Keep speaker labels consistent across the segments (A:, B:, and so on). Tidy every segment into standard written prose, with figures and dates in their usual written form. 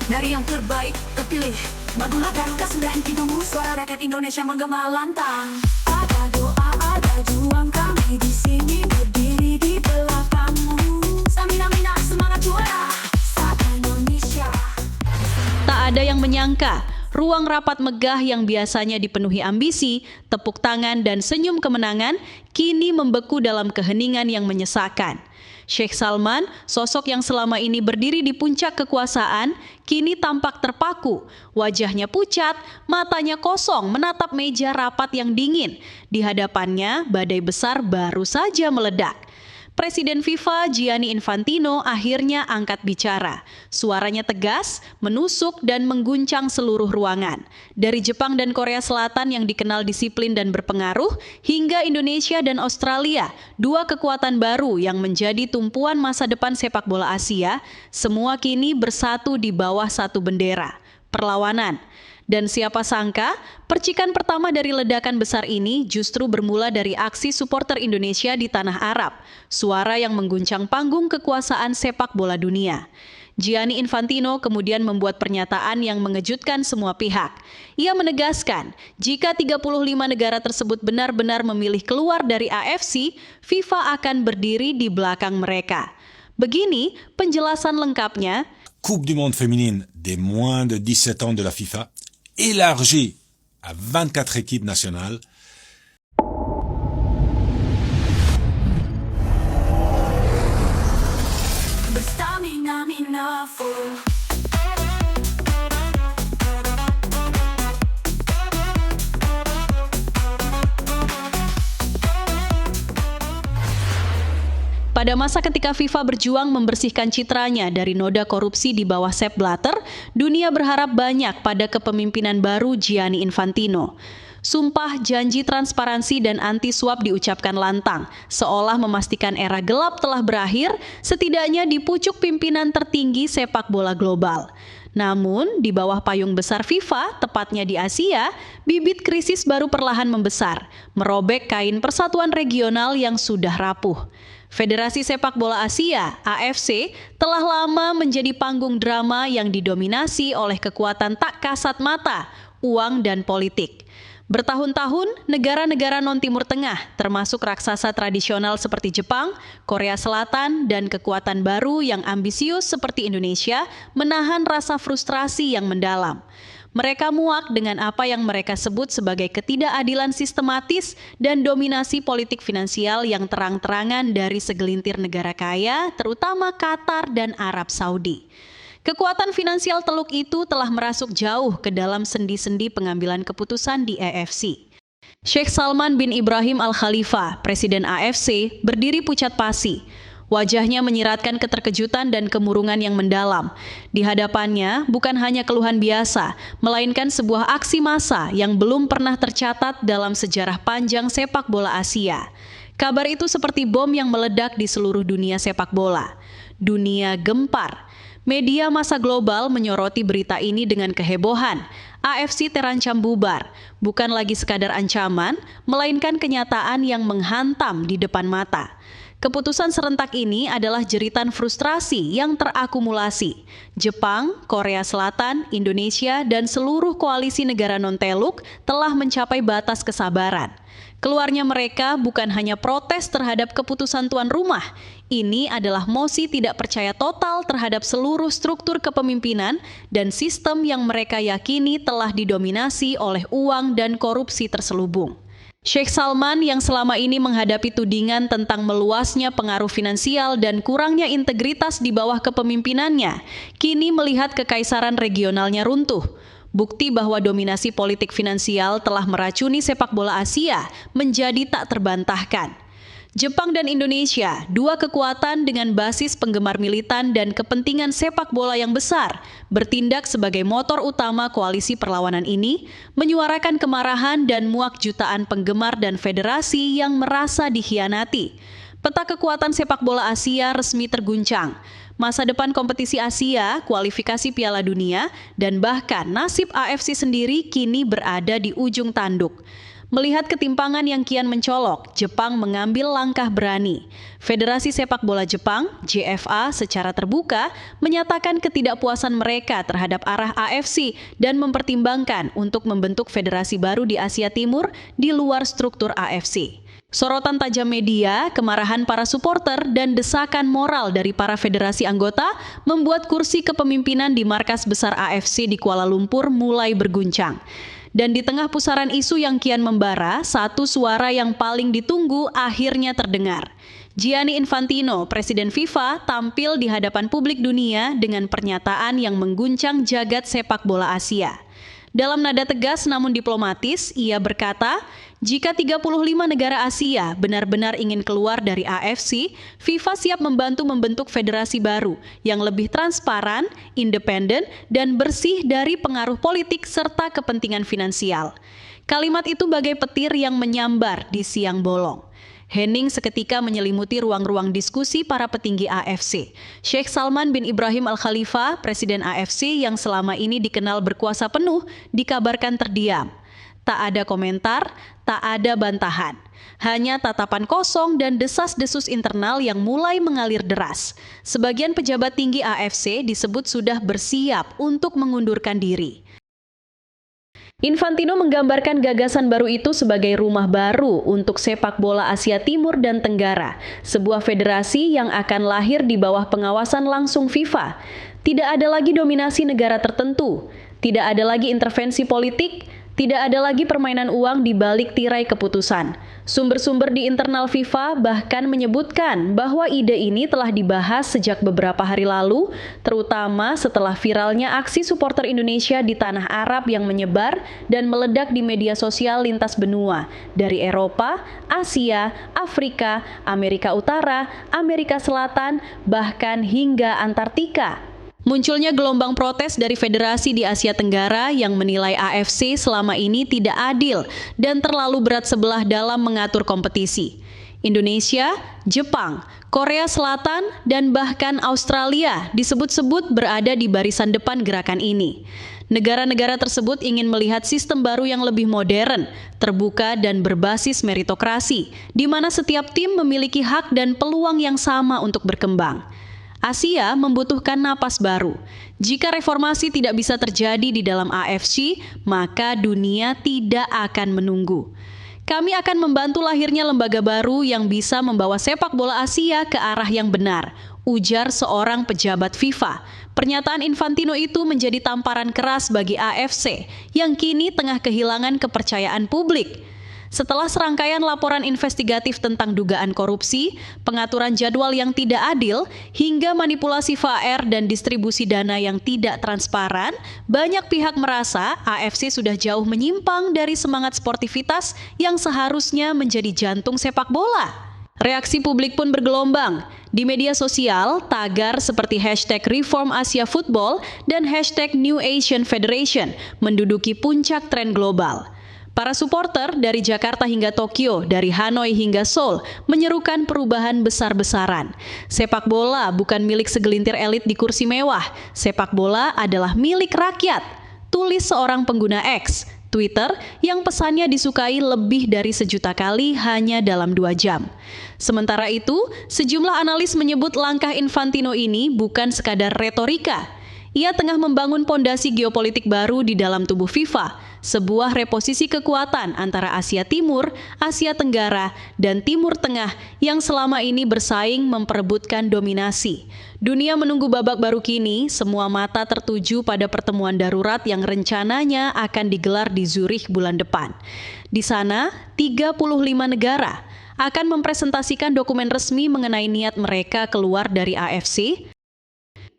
A: Dari yang terbaik terpilih, Magulah Garuda sudah ditunggu, suara rakyat Indonesia menggema lantang. Ada doa, ada juang, kami di sini berdiri di belakangmu. Samina-mina semangat juara, saat Indonesia.
B: Tak ada yang menyangka, ruang rapat megah yang biasanya dipenuhi ambisi, tepuk tangan, dan senyum kemenangan, kini membeku dalam keheningan yang menyesakan. Sheikh Salman, sosok yang selama ini berdiri di puncak kekuasaan, kini tampak terpaku. Wajahnya pucat, matanya kosong menatap meja rapat yang dingin. Di hadapannya, badai besar baru saja meledak. Presiden FIFA Gianni Infantino akhirnya angkat bicara. Suaranya tegas, menusuk dan mengguncang seluruh ruangan. Dari Jepang dan Korea Selatan yang dikenal disiplin dan berpengaruh, hingga Indonesia dan Australia, dua kekuatan baru yang menjadi tumpuan masa depan sepak bola Asia, semua kini bersatu di bawah satu bendera, perlawanan. Dan siapa sangka, percikan pertama dari ledakan besar ini justru bermula dari aksi supporter Indonesia di tanah Arab, suara yang mengguncang panggung kekuasaan sepak bola dunia. Gianni Infantino kemudian membuat pernyataan yang mengejutkan semua pihak. Ia menegaskan, jika 35 negara tersebut benar-benar memilih keluar dari AFC, FIFA akan berdiri di belakang mereka. Begini penjelasan lengkapnya.
C: Coupe du Monde féminine des moins de 17 ans de la FIFA, élargie à 24 équipes nationales.
A: Berstamina-mina full.
B: Pada masa ketika FIFA berjuang membersihkan citranya dari noda korupsi di bawah Sepp Blatter, dunia berharap banyak pada kepemimpinan baru Gianni Infantino. Sumpah janji transparansi dan anti-suap diucapkan lantang, seolah memastikan era gelap telah berakhir, setidaknya di pucuk pimpinan tertinggi sepak bola global. Namun, di bawah payung besar FIFA, tepatnya di Asia, bibit krisis baru perlahan membesar, merobek kain persatuan regional yang sudah rapuh. Federasi Sepak Bola Asia, AFC, telah lama menjadi panggung drama yang didominasi oleh kekuatan tak kasat mata, uang dan politik. Bertahun-tahun, negara-negara non-Timur Tengah, termasuk raksasa tradisional seperti Jepang, Korea Selatan, dan kekuatan baru yang ambisius seperti Indonesia, menahan rasa frustrasi yang mendalam. Mereka muak dengan apa yang mereka sebut sebagai ketidakadilan sistematis dan dominasi politik finansial yang terang-terangan dari segelintir negara kaya, terutama Qatar dan Arab Saudi. Kekuatan finansial Teluk itu telah merasuk jauh ke dalam sendi-sendi pengambilan keputusan di AFC. Sheikh Salman bin Ibrahim Al Khalifa, Presiden AFC, berdiri pucat pasi. Wajahnya menyiratkan keterkejutan dan kemurungan yang mendalam. Di hadapannya bukan hanya keluhan biasa, melainkan sebuah aksi massa yang belum pernah tercatat dalam sejarah panjang sepak bola Asia. Kabar itu seperti bom yang meledak di seluruh dunia sepak bola. Dunia gempar. Media massa global menyoroti berita ini dengan kehebohan. AFC terancam bubar, bukan lagi sekadar ancaman, melainkan kenyataan yang menghantam di depan mata. Keputusan serentak ini adalah jeritan frustrasi yang terakumulasi. Jepang, Korea Selatan, Indonesia, dan seluruh koalisi negara non-Teluk telah mencapai batas kesabaran. Keluarnya mereka bukan hanya protes terhadap keputusan tuan rumah, ini adalah mosi tidak percaya total terhadap seluruh struktur kepemimpinan dan sistem yang mereka yakini telah didominasi oleh uang dan korupsi terselubung. Sheikh Salman yang selama ini menghadapi tudingan tentang meluasnya pengaruh finansial dan kurangnya integritas di bawah kepemimpinannya, kini melihat kekaisaran regionalnya runtuh. Bukti bahwa dominasi politik finansial telah meracuni sepak bola Asia menjadi tak terbantahkan. Jepang dan Indonesia, dua kekuatan dengan basis penggemar militan dan kepentingan sepak bola yang besar, bertindak sebagai motor utama koalisi perlawanan ini, menyuarakan kemarahan dan muak jutaan penggemar dan federasi yang merasa dikhianati. Peta kekuatan sepak bola Asia resmi terguncang. Masa depan kompetisi Asia, kualifikasi Piala Dunia, dan bahkan nasib AFC sendiri kini berada di ujung tanduk. Melihat ketimpangan yang kian mencolok, Jepang mengambil langkah berani. Federasi Sepak Bola Jepang, JFA, secara terbuka menyatakan ketidakpuasan mereka terhadap arah AFC dan mempertimbangkan untuk membentuk federasi baru di Asia Timur di luar struktur AFC. Sorotan tajam media, kemarahan para supporter, dan desakan moral dari para federasi anggota membuat kursi kepemimpinan di markas besar AFC di Kuala Lumpur mulai berguncang. Dan di tengah pusaran isu yang kian membara, satu suara yang paling ditunggu akhirnya terdengar. Gianni Infantino, Presiden FIFA, tampil di hadapan publik dunia dengan pernyataan yang mengguncang jagat sepak bola Asia. Dalam nada tegas namun diplomatis, ia berkata, jika 35 negara Asia benar-benar ingin keluar dari AFC, FIFA siap membantu membentuk federasi baru yang lebih transparan, independen, dan bersih dari pengaruh politik serta kepentingan finansial. Kalimat itu bagai petir yang menyambar di siang bolong. Hening seketika menyelimuti ruang-ruang diskusi para petinggi AFC. Sheikh Salman bin Ibrahim Al Khalifa, Presiden AFC yang selama ini dikenal berkuasa penuh, dikabarkan terdiam. Tak ada komentar, tak ada bantahan. Hanya tatapan kosong dan desas-desus internal yang mulai mengalir deras. Sebagian pejabat tinggi AFC disebut sudah bersiap untuk mengundurkan diri. Infantino menggambarkan gagasan baru itu sebagai rumah baru untuk sepak bola Asia Timur dan Tenggara, sebuah federasi yang akan lahir di bawah pengawasan langsung FIFA. Tidak ada lagi dominasi negara tertentu, tidak ada lagi intervensi politik, tidak ada lagi permainan uang di balik tirai keputusan. Sumber-sumber di internal FIFA bahkan menyebutkan bahwa ide ini telah dibahas sejak beberapa hari lalu, terutama setelah viralnya aksi supporter Indonesia di tanah Arab yang menyebar dan meledak di media sosial lintas benua, dari Eropa, Asia, Afrika, Amerika Utara, Amerika Selatan, bahkan hingga Antartika. Munculnya gelombang protes dari federasi di Asia Tenggara yang menilai AFC selama ini tidak adil dan terlalu berat sebelah dalam mengatur kompetisi. Indonesia, Jepang, Korea Selatan, dan bahkan Australia disebut-sebut berada di barisan depan gerakan ini. Negara-negara tersebut ingin melihat sistem baru yang lebih modern, terbuka, dan berbasis meritokrasi, di mana setiap tim memiliki hak dan peluang yang sama untuk berkembang. Asia membutuhkan napas baru. Jika reformasi tidak bisa terjadi di dalam AFC, maka dunia tidak akan menunggu. Kami akan membantu lahirnya lembaga baru yang bisa membawa sepak bola Asia ke arah yang benar, ujar seorang pejabat FIFA. Pernyataan Infantino itu menjadi tamparan keras bagi AFC yang kini tengah kehilangan kepercayaan publik. Setelah serangkaian laporan investigatif tentang dugaan korupsi, pengaturan jadwal yang tidak adil, hingga manipulasi VAR dan distribusi dana yang tidak transparan, banyak pihak merasa AFC sudah jauh menyimpang dari semangat sportivitas yang seharusnya menjadi jantung sepak bola. Reaksi publik pun bergelombang. Di media sosial, tagar seperti #ReformAsiaFootball dan #NewAsianFederation menduduki puncak tren global. Para supporter dari Jakarta hingga Tokyo, dari Hanoi hingga Seoul, menyerukan perubahan besar-besaran. Sepak bola bukan milik segelintir elit di kursi mewah. Sepak bola adalah milik rakyat. Tulis seorang pengguna X, Twitter, yang pesannya disukai lebih dari 1 juta kali hanya dalam 2 jam. Sementara itu, sejumlah analis menyebut langkah Infantino ini bukan sekadar retorika. Ia tengah membangun pondasi geopolitik baru di dalam tubuh FIFA, sebuah reposisi kekuatan antara Asia Timur, Asia Tenggara, dan Timur Tengah yang selama ini bersaing memperebutkan dominasi. Dunia menunggu babak baru kini, semua mata tertuju pada pertemuan darurat yang rencananya akan digelar di Zurich bulan depan. Di sana, 35 negara akan mempresentasikan dokumen resmi mengenai niat mereka keluar dari AFC.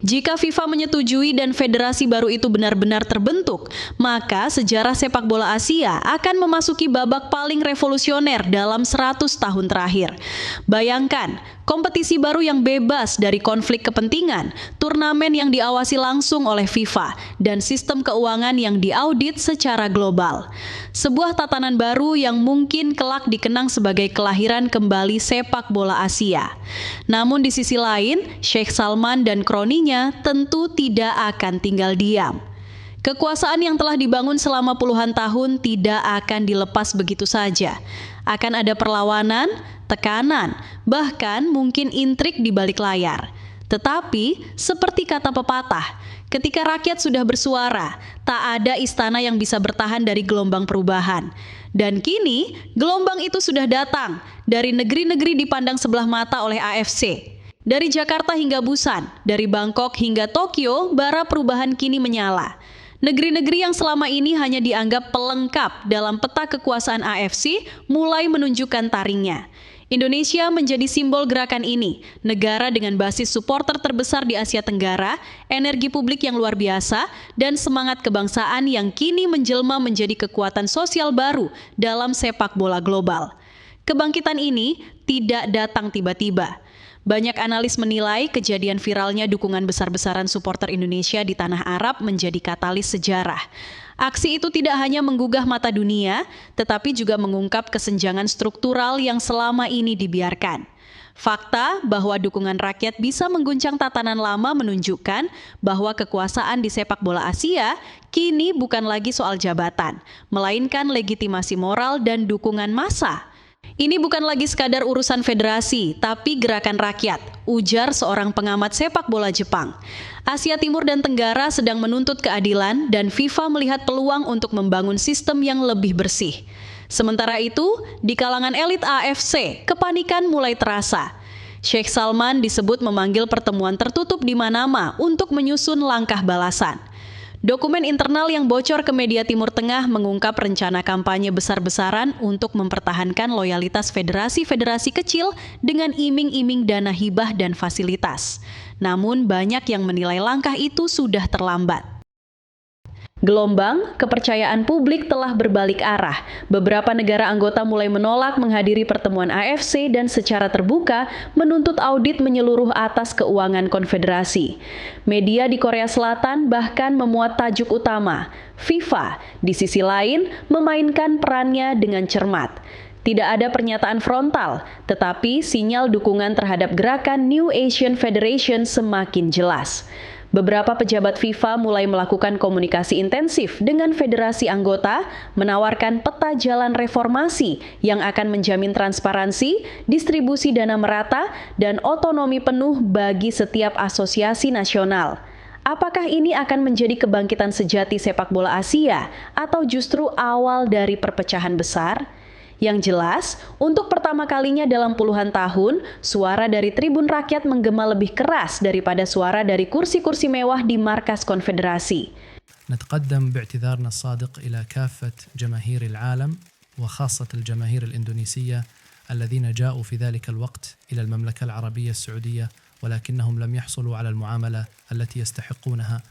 B: Jika FIFA menyetujui dan federasi baru itu benar-benar terbentuk, maka sejarah sepak bola Asia akan memasuki babak paling revolusioner dalam 100 tahun terakhir. Bayangkan, kompetisi baru yang bebas dari konflik kepentingan, turnamen yang diawasi langsung oleh FIFA, dan sistem keuangan yang diaudit secara global. Sebuah tatanan baru yang mungkin kelak dikenang sebagai kelahiran kembali sepak bola Asia. Namun di sisi lain, Sheikh Salman dan kroninya tentu tidak akan tinggal diam. Kekuasaan yang telah dibangun selama puluhan tahun tidak akan dilepas begitu saja. Akan ada perlawanan, tekanan, bahkan mungkin intrik di balik layar. Tetapi, seperti kata pepatah, ketika rakyat sudah bersuara, tak ada istana yang bisa bertahan dari gelombang perubahan. Dan kini, gelombang itu sudah datang dari negeri-negeri dipandang sebelah mata oleh AFC. Dari Jakarta hingga Busan, dari Bangkok hingga Tokyo, bara perubahan kini menyala. Negeri-negeri yang selama ini hanya dianggap pelengkap dalam peta kekuasaan AFC mulai menunjukkan taringnya. Indonesia menjadi simbol gerakan ini, negara dengan basis supporter terbesar di Asia Tenggara, energi publik yang luar biasa, dan semangat kebangsaan yang kini menjelma menjadi kekuatan sosial baru dalam sepak bola global. Kebangkitan ini tidak datang tiba-tiba. Banyak analis menilai kejadian viralnya dukungan besar-besaran supporter Indonesia di tanah Arab menjadi katalis sejarah. Aksi itu tidak hanya menggugah mata dunia, tetapi juga mengungkap kesenjangan struktural yang selama ini dibiarkan. Fakta bahwa dukungan rakyat bisa mengguncang tatanan lama menunjukkan bahwa kekuasaan di sepak bola Asia kini bukan lagi soal jabatan, melainkan legitimasi moral dan dukungan massa. Ini bukan lagi sekadar urusan federasi, tapi gerakan rakyat, ujar seorang pengamat sepak bola Jepang. Asia Timur dan Tenggara sedang menuntut keadilan dan FIFA melihat peluang untuk membangun sistem yang lebih bersih. Sementara itu, di kalangan elit AFC, kepanikan mulai terasa. Sheikh Salman disebut memanggil pertemuan tertutup di Manama untuk menyusun langkah balasan. Dokumen internal yang bocor ke media Timur Tengah mengungkap rencana kampanye besar-besaran untuk mempertahankan loyalitas federasi-federasi kecil dengan iming-iming dana hibah dan fasilitas. Namun banyak yang menilai langkah itu sudah terlambat. Gelombang kepercayaan publik telah berbalik arah. Beberapa negara anggota mulai menolak menghadiri pertemuan AFC dan secara terbuka menuntut audit menyeluruh atas keuangan konfederasi. Media di Korea Selatan bahkan memuat tajuk utama, FIFA, di sisi lain, memainkan perannya dengan cermat. Tidak ada pernyataan frontal, tetapi sinyal dukungan terhadap gerakan New Asian Federation semakin jelas. Beberapa pejabat FIFA mulai melakukan komunikasi intensif dengan federasi anggota, menawarkan peta jalan reformasi yang akan menjamin transparansi, distribusi dana merata, dan otonomi penuh bagi setiap asosiasi nasional. Apakah ini akan menjadi kebangkitan sejati sepak bola Asia atau justru awal dari perpecahan besar? Yang jelas, untuk pertama kalinya dalam puluhan tahun, suara dari tribun rakyat menggema lebih keras daripada suara dari kursi-kursi mewah di markas konfederasi.
D: نتقدم باعتذارنا الصادق إلى كافة جماهير العالم وخاصة الجماهير الإندونيسية الذين جاءوا في ذلك الوقت إلى المملكة العربية السعودية ولكنهم لم يحصلوا على المعاملة التي يستحقونها